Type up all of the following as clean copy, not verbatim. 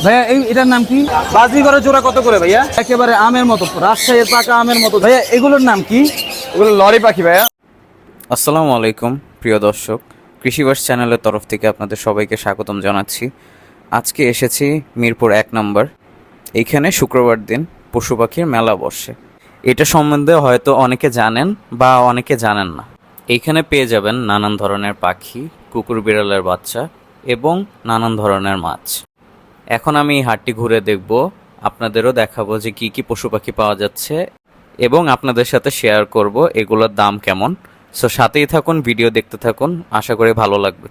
ভাইয়া এটার নাম কি? বাজিগরের জোড়া কত করে ভাইয়া? একেবারে আমের মতো, রাজশাহীর পাকা আমের মতো। ভাইয়া এগুলোর নাম কি? এগুলো লরি পাখি ভাইয়া। আসসালামু আলাইকুম প্রিয় দর্শক, কৃষিবাস চ্যানেলের তরফ থেকে আপনাদের সবাইকে স্বাগতম জানাচ্ছি। আজকে এসেছি মিরপুর 1 নম্বর। এইখানে শুক্রবার দিন পশু পাখির মেলা বসে। এটা সম্বন্ধে হয়তো অনেকে জানেন বা অনেকে জানেন না। এইখানে পেয়ে যাবেন নানান ধরনের পাখি, কুকুর বিড়ালের বাচ্চা এবং নানান ধরনের মাছ। এখন আমি এই হাটটি ঘুরে দেখব, আপনাদেরও দেখাবো যে কি কি পশু পাখি পাওয়া যাচ্ছে এবং আপনাদের সাথে শেয়ার করব এগুলোর দাম কেমন। সো সাথেই থাকুন, ভিডিও দেখতে থাকুন, আশা করি ভালো লাগবে।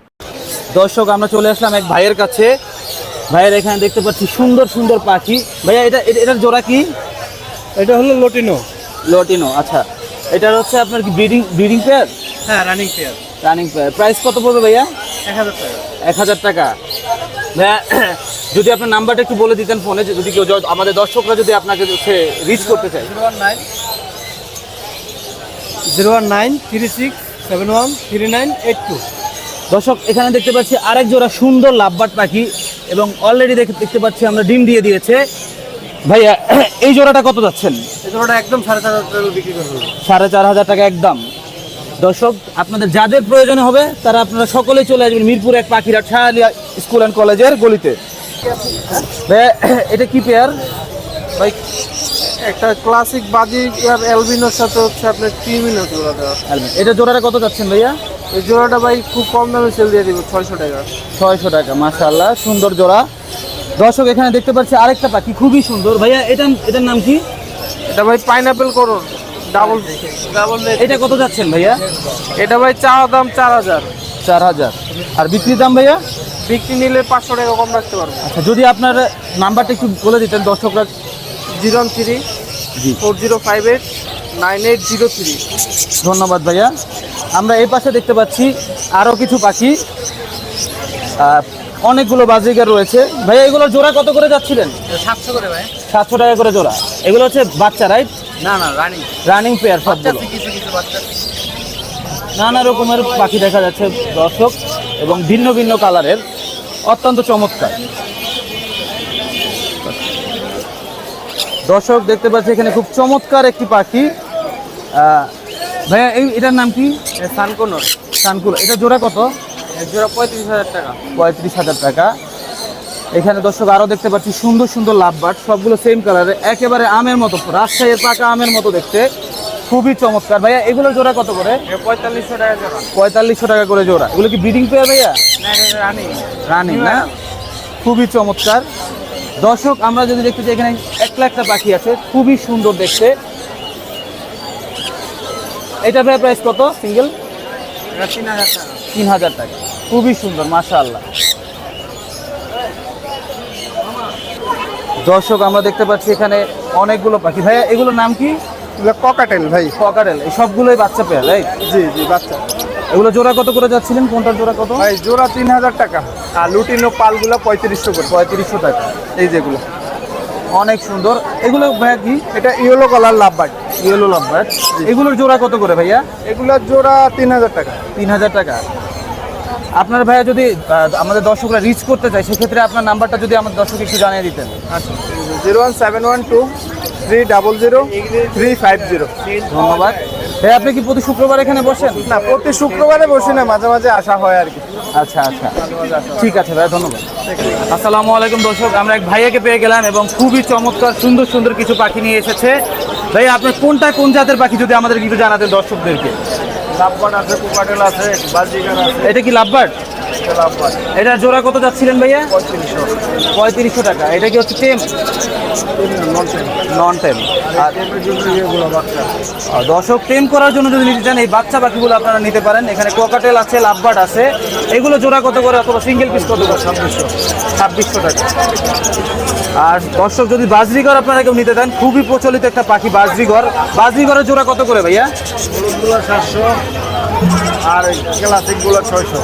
দর্শক, আমরা চলে আসলাম এক ভাইয়ের কাছে। ভাইয়ের এখানে দেখতে পাচ্ছি সুন্দর সুন্দর পাখি। ভাইয়া এটার জোড়া কি? এটা হলো লটিনো। লটিনো, আচ্ছা। এটার হচ্ছে আপনার কি ব্রিডিং পেয়ার? হ্যাঁ, running pair. Running pair. Price কত পড়বে ভাইয়া? 1000 টাকা। 1000 টাকা। ভাইয়া যদি আপনার নাম্বারটা একটু বলে দিতেন ফোনে, যদি কেউ আমাদের দর্শকরা যদি আপনাকে হচ্ছে রিচ করতে চায়। 01936713982। দর্শক, এখানে দেখতে পাচ্ছি আরেক জোড়া সুন্দর লাভবার্ড পাখি এবং অলরেডি দেখতে পাচ্ছি আমরা ডিম দিয়ে দিয়েছে। ভাইয়া এই জোড়াটা কত যাচ্ছেন? এই জোড়াটা একদম 4500 টাকা বিক্রি করবো। 4500 টাকা একদম। দর্শক, আপনাদের যাদের প্রয়োজন হবে তারা আপনারা সকলেই চলে আসবেন মিরপুর 1 পাখিরহাট শাহলিয়া স্কুল অ্যান্ড কলেজের গলিতে। ভাইয়া এটা কি পেয়ার? ভাই একটা ক্লাসিক বাজি আর অ্যালবিনোর সাথে হচ্ছে আপনার ক্রিমিনো জোড়া দেওয়া। এটা জোড়াটা কত যাচ্ছেন ভাইয়া? এই জোড়াটা ভাই খুব কম দামে সেল দিয়ে দিব, 600 টাকা। 600 টাকা, মাশাআল্লাহ, সুন্দর জোড়া। দর্শক, এখানে দেখতে পাচ্ছি আরেকটা পাখি খুবই সুন্দর। ভাইয়া এটার নাম কি? এটা ভাই পাইনাপেল করন ডাবল। এটা কত যাচ্ছেন ভাইয়া? এটা ভাই চাওয়া দাম 4000। 4000। আর বিক্রি দাম ভাইয়া? বিক্রি নিলে 500 টাকা কম রাখতে পারবো। আচ্ছা, যদি আপনার নাম্বারটা একটু বলে দিতেন দর্শকরা। 01340589803। ধন্যবাদ ভাইয়া। আমরা এই পাশে দেখতে পাচ্ছি আরও কিছু পাখি, অনেকগুলো বাজিগার রয়েছে। ভাইয়া এগুলোর জোড়া কত করে যাচ্ছিলেন? 700 করে ভাই। 700 টাকা করে জোড়া। এগুলো হচ্ছে বাচ্চা, রাইট? না না, রানিং। রানিং পেয়ার সবগুলো। কিছু বাচ্চা। নানা রকমের পাখি দেখা যাচ্ছে দর্শক, এবং ভিন্ন ভিন্ন কালারের, অত্যন্ত চমৎকার। দর্শক দেখতে পাচ্ছি এখানে খুব চমৎকার একটি পাখি। ভাইয়া এটার নাম কি? সানকোনর। সানকুল। এটা জোড়া কত? জোড়া 35,000 টাকা। 35,000 টাকা। এখানে দর্শক আরও দেখতে পাচ্ছি সুন্দর সুন্দর লাভবার্ড, সবগুলো সেম কালারে, একেবারে আমের মতো, রাজশাহীর পাকা আমের মতো দেখতে, খুবই চমৎকার। ভাইয়া এগুলো জোড়া কত করে? 4500 টাকা জোড়া। 4500 টাকা করে জোড়া। এগুলো কি ব্রিডিং পেয়ার ভাইয়া? না, এটা রানিং। রানিং না? খুবই চমৎকার। দর্শক, আমরা যদি দেখতে চাই এখানে একটা পাখি আছে, খুবই সুন্দর দেখতে। এটা ভাইয়া প্রাইস কত সিঙ্গেল? এটা 3000 টাকা। 3000 টাকা। খুবই সুন্দর, মাশাআল্লাহ। দর্শক, আমরা দেখতে পাচ্ছি এখানে অনেকগুলো পাখি। ভাইয়া এগুলোর নাম কি? এগুলো ককাটেল ভাই। ককাটেল। এই সবগুলোই বাচ্চা পেয়ার, রাইট? জি জি, বাচ্চা। এগুলো জোড়া কত করে যাচ্ছিলেন? কোনটার জোড়া কত? ভাই জোড়া 3000 টাকা। আর লুটিনো পালগুলো 3500 করে। 3500 টাকা। এই যেগুলো অনেক সুন্দর। এগুলো ভাইয়া কি? এটা yellow colour lovebird. Yellow lovebird. এগুলোর জোড়া কত করে ভাইয়া? এগুলোর জোড়া 3000 টাকা। 3000 টাকা। আপনার ভাইয়া যদি আমাদের দর্শকরা রিচ করতে চায়, সেক্ষেত্রে আপনার নাম্বারটা যদি আমাদের দর্শক একটু জানিয়ে দিতেন। আচ্ছা, 01712300350। ধন্যবাদ ভাই। আপনি কি প্রতি শুক্রবার এখানে বসেন? না, প্রতি শুক্রবারে বসি না, মাঝে মাঝে আসা হয় আর কি। আচ্ছা আচ্ছা, ঠিক আছে ভাইয়া, ধন্যবাদ। আসসালামু আলাইকুম দর্শক, আমরা এক ভাইয়াকে পেয়ে গেলাম এবং খুবই চমৎকার সুন্দর সুন্দর কিছু পাখি নিয়ে এসেছে। ভাই আপনার কোন জাতের পাখি যদি আমাদের একটু জানাতেন দর্শকদেরকে। লাভবার্ড আছে, কোকাটেল আছে, বাজিগার আছে। এটা কি লাভবার্ড? লাভবার্ড এটা জোড়া কত যাচ্ছিলেন ভাইয়া? 3500। 3500 টাকা। এটা কি হচ্ছে টেম? নন টেম। আর দর্শক, টেম করার জন্য যদি নিতে চান এই বাচ্চা পাখিগুলো আপনারা নিতে পারেন। এখানে কোকাটেল আছে, লাভবার্ড আছে। এগুলো জোড়া কত করে অথবা সিঙ্গেল পিস কত করে? 2600 টাকা। আর দর্শক, যদি বাজরিগর আপনারা কেউ নিতে চান, খুবই প্রচলিত একটা পাখি বাজরিগরের জোড়া কত করে ভাইয়া? 700 আর ক্লাসিকগুলো 600।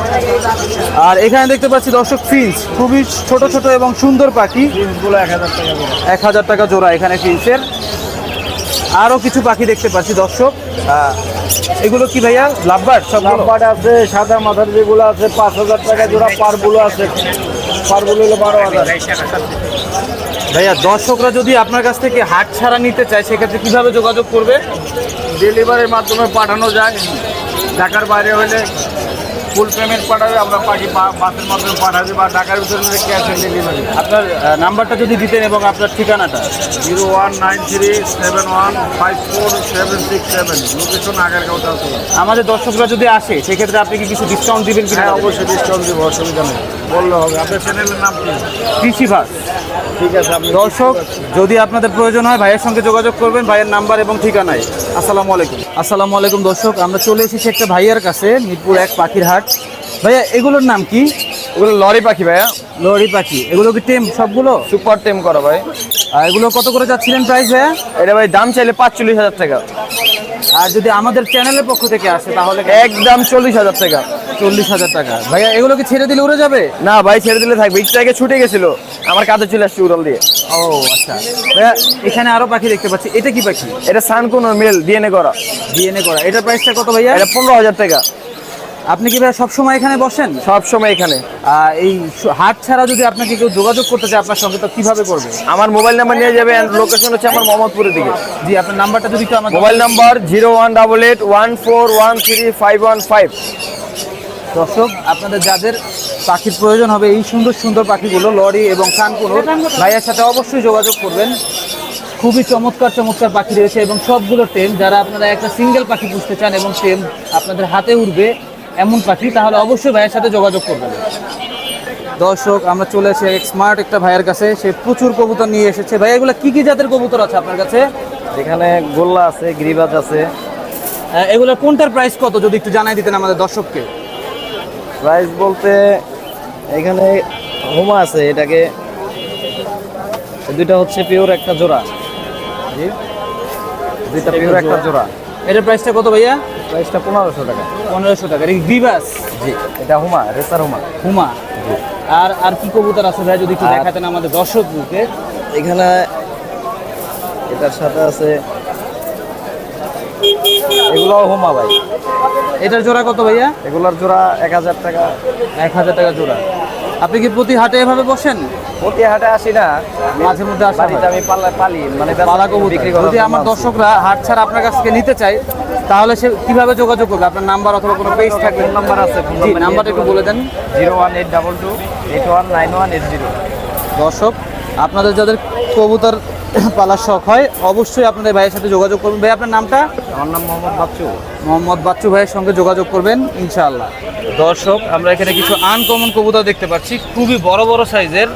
আর এখানে দেখতে পাচ্ছি দর্শক ফিঞ্চ, খুবই ছোট ছোট এবং সুন্দর পাখি। ফিঞ্চগুলো 1000 টাকা করে। 1000 টাকা জোড়া এখানে ফিঞ্চের। আরও কিছু পাখি দেখতে পাচ্ছি দর্শক। এগুলো কি ভাইয়া? লাভবার্ড? সব লাভবার্ড আছে, সাদা মাথার যেগুলো আছে 5000 টাকা জোড়া, পারগুলো আছে পারগুলো হলো 12,000। ভাইয়া দর্শকরা যদি আপনার কাছ থেকে হাট ছাড়া নিতে চায় সেক্ষেত্রে কিভাবে যোগাযোগ করবে? ডেলিভারির মাধ্যমে পাঠানো যায়। ঢাকার বাইরে হলে ফুল পেমেন্ট পাঠাবে, আমরা পাখি বাসের মাধ্যমে পাঠাবে, বা ঢাকার ভিতরে হলে ক্যাশ অন ডেলিভারি। আপনার নাম্বারটা যদি দিতেন এবং আপনার ঠিকানাটা। 0193715477, লোকেশন আগারগাঁও আছে। আমাদের দর্শকরা যদি আসে সেক্ষেত্রে আপনি কি কিছু ডিসকাউন্ট দিবেন কিনা? হ্যাঁ, অবশ্যই ডিসকাউন্ট দেবো, অসুবিধা নেই, বললে হবে। আপনার চ্যানেলের নাম কি? কৃষিভাস। ঠিক আছে, আপনি দর্শক যদি আপনাদের প্রয়োজন হয় ভাইয়ের সঙ্গে যোগাযোগ করবেন, ভাইয়ের নাম্বার এবং ঠিকানায়। আসসালামু আলাইকুম। আসসালামু আলাইকুম দর্শক, আমরা চলে এসেছি একটা ভাইয়ার কাছে, মিরপুর 1 পাখির হাট। ভাইয়া এগুলোর নাম কি? ওগুলো লরি পাখি ভাইয়া, লরি পাখি। এগুলো কি টেম সবগুলো? সুপার টেম করা ভাই। আর এগুলো কত করে যাচ্ছিলেন প্রাইস ভাইয়া? এটা ভাই দাম চাইলে 45,000 টাকা, আর যদি আমাদের চ্যানেলের পক্ষ থেকে আসে তাহলে একদম 40,000 টাকা। 40,000 টাকা। ভাইয়া এগুলো কি ছেড়ে দিলে উড়ে যাবে? না ভাই, ছেড়ে দিলে থাকবে। একটু আগে ছুটে গেছিল, আমার কাছে চলে আসছে উড়াল দিয়ে। ও আচ্ছা। ভাইয়া এখানে আরো পাখি দেখতে পাচ্ছি, এটা কি পাখি? এটা সানকুনো মেল, ডিএনএ করা। ডিএনএ করা। এটার প্রাইসটা কত ভাইয়া? এটা 15,000 টাকা। আপনি কি ভাইয়া সবসময় এখানে বসেন? সব সময় এখানে। এই হাট ছাড়া যদি আপনাকে কেউ যোগাযোগ করতে চায় আপনার সঙ্গে, তো কিভাবে করবে? আমার মোবাইল নাম্বার নিয়ে যাবে, লোকেশন হচ্ছে আমার মোহাম্মদপুরের দিকে। জি, আপনার নাম্বারটা যদি একটু আমার মোবাইল নাম্বার 0188141355। দর্শক আপনাদের যাদের পাখির প্রয়োজন হবে এই সুন্দর সুন্দর পাখিগুলো, লরি এবং কানকুনো, ভাইয়ের সাথে অবশ্যই যোগাযোগ করবেন। খুবই চমৎকার চমৎকার পাখি রয়েছে এবং সবগুলো টেম। যারা আপনারা একটা সিঙ্গেল পাখি পুষতে চান এবং টেম আপনাদের হাতে উঠবে এমন পাখি, তাহলে অবশ্যই ভাইয়ের সাথে যোগাযোগ করবেন। দর্শক আমরা চলে এসে স্মার্ট একটা ভাইয়ের কাছে, সে প্রচুর কবুতর নিয়ে এসেছে। ভাই এগুলো কি কি জাতের কবুতর আছে আপনার কাছে? এখানে গোল্লা আছে, গিরিবাজ আছে। এগুলো কোনটার প্রাইস কত যদি একটু জানাই দিতেন আমাদের দর্শককে। প্রাইস বলতে এখানে হোমা আছে, এটাকে দুইটা হচ্ছে পিওর একটা জোড়া। জি, দুইটা পিওর একটা জোড়া। এটার প্রাইসটা কত ভাইয়া? প্রাইসটা 1500 টাকা। 1500 টাকা। এটা গ্রিবাস? জি, এটা হোমা, রেসার হোমা। হুমা। আর আর কি কবুতর আছে ভাই যদি একটু দেখাতেন আমাদের দর্শককে। এখানে এটার সাথে আছে, এগুলো হোমা ভাই। এটার জোড়া কত ভাইয়া? এগুলোর জোড়া 1000 টাকা। 1000 টাকা জোড়া। আপনি কি প্রতি হাটে এভাবে বসেন? প্রতি হাটে আসি না, মাঝে মধ্যে আসা বাড়িতে আমি পালি, মানে পালা কবুতর বিক্রি যদি আমার দর্শকরা হাট ছাড়া আপনার কাছ থেকে নিতে চায় তাহলে সে কিভাবে যোগাযোগ করবে? আপনার নাম্বার অথবা কোনো পেজ থাকবে? ফোন নাম্বার আছে, জি, নাম্বারটা একটু বলে দেন। 01822819180। দর্শক আপনাদের যাদের কবুতর পালার শখ হয় অবশ্যই আপনাদের ভাইয়ের সাথে যোগাযোগ করবেন। ভাই আপনার নামটা? আমার নাম মোহাম্মদ বাচ্চু। মোহাম্মদ বাচ্চু ভাইয়ের সঙ্গে যোগাযোগ করবেন ইনশাআল্লাহ। দর্শক আমরা এখানে কিছু আনকমন কবুতর দেখতে পাচ্ছি, খুবই বড় বড় সাইজের।